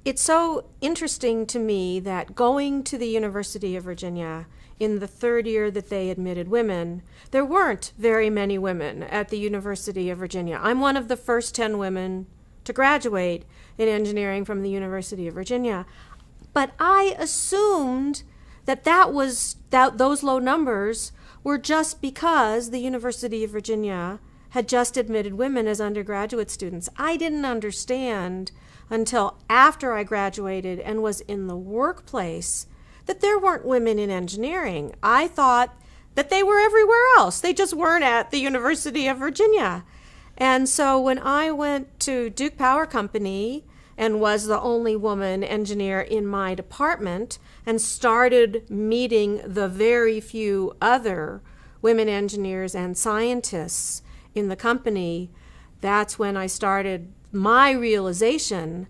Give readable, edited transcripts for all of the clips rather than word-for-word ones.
It's so interesting to me that going to the University of Virginia in the third year that they admitted women, there weren't very many women at the University of Virginia. I'm one of the first 10 women to graduate in engineering from the University of Virginia. But I assumed that those low numbers were just because the University of Virginia had just admitted women as undergraduate students. I didn't understand until after I graduated and was in the workplace that there weren't women in engineering. I thought that they were everywhere else. They just weren't at the University of Virginia. And so when I went to Duke Power Company and was the only woman engineer in my department and started meeting the very few other women engineers and scientists in the company, that's when I started my realization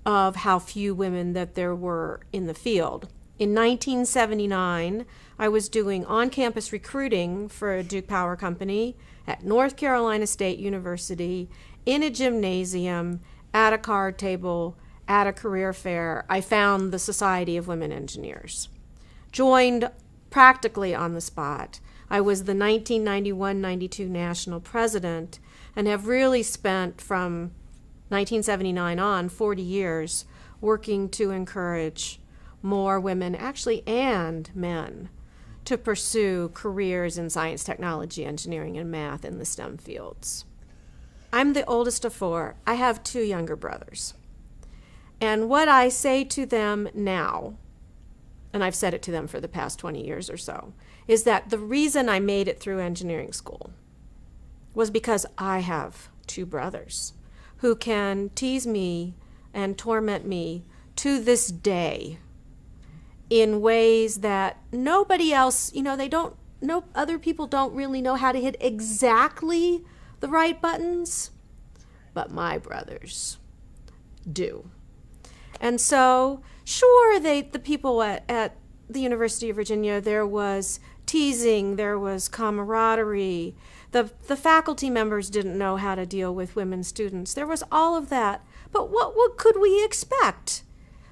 of how few women that there were in the field. In 1979, I was doing on-campus recruiting for Duke Power Company at North Carolina State University in a gymnasium, at a card table, at a career fair. I found the Society of Women Engineers. Joined practically on the spot. I was the 1991-92 national president and have really spent from 1979 on 40 years working to encourage more women, actually, and men, to pursue careers in science, technology, engineering, and math in the STEM fields. I'm the oldest of four. I have two younger brothers. And what I say to them now, and I've said it to them for the past 20 years or so, is that the reason I made it through engineering school was because I have two brothers who can tease me and torment me to this day in ways that nobody else, other people don't really know how to hit exactly the right buttons, but my brothers do. And so, sure, the people at the University of Virginia, there was teasing, there was camaraderie. The faculty members didn't know how to deal with women students. There was all of that. But what could we expect?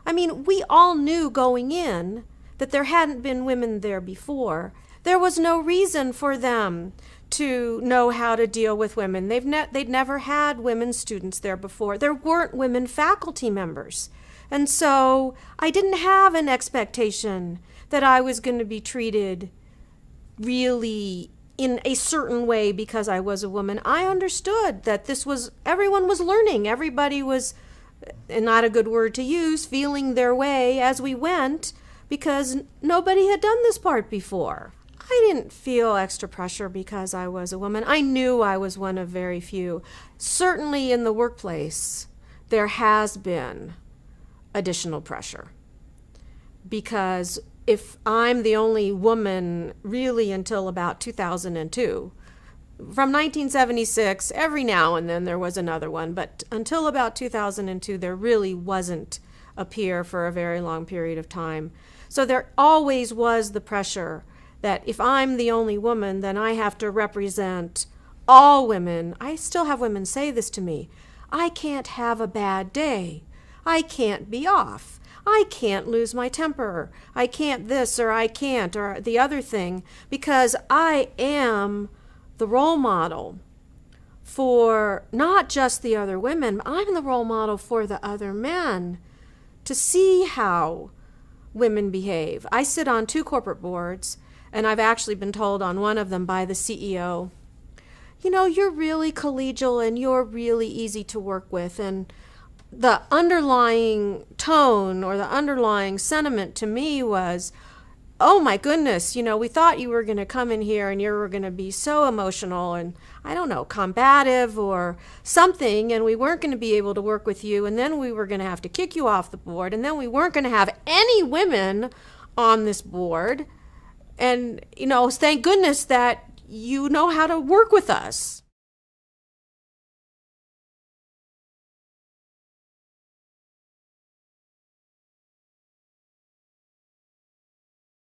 I mean, we all knew going in that there hadn't been women there before. There was no reason for them to know how to deal with women. They'd never had women students there before. There weren't women faculty members. And so I didn't have an expectation that I was going to be treated really in a certain way because I was a woman. I understood that everyone was learning. Everybody was, and not a good word to use, feeling their way as we went because nobody had done this part before. I didn't feel extra pressure because I was a woman. I knew I was one of very few. Certainly in the workplace, there has been additional pressure because if I'm the only woman really until about 2002, from 1976, every now and then there was another one, but until about 2002, there really wasn't a peer for a very long period of time. So there always was the pressure that if I'm the only woman, then I have to represent all women. I still have women say this to me. I can't have a bad day. I can't be off. I can't lose my temper. I can't this or I can't or the other thing because I am the role model for not just the other women, I'm the role model for the other men to see how women behave. I sit on 2 corporate boards, and I've actually been told on one of them by the CEO, you're really collegial and you're really easy to work with. And the underlying tone or the underlying sentiment to me was, oh my goodness, we thought you were going to come in here and you were going to be so emotional and, I don't know, combative or something, and we weren't going to be able to work with you, and then we were going to have to kick you off the board, and then we weren't going to have any women on this board. And, thank goodness that you know how to work with us.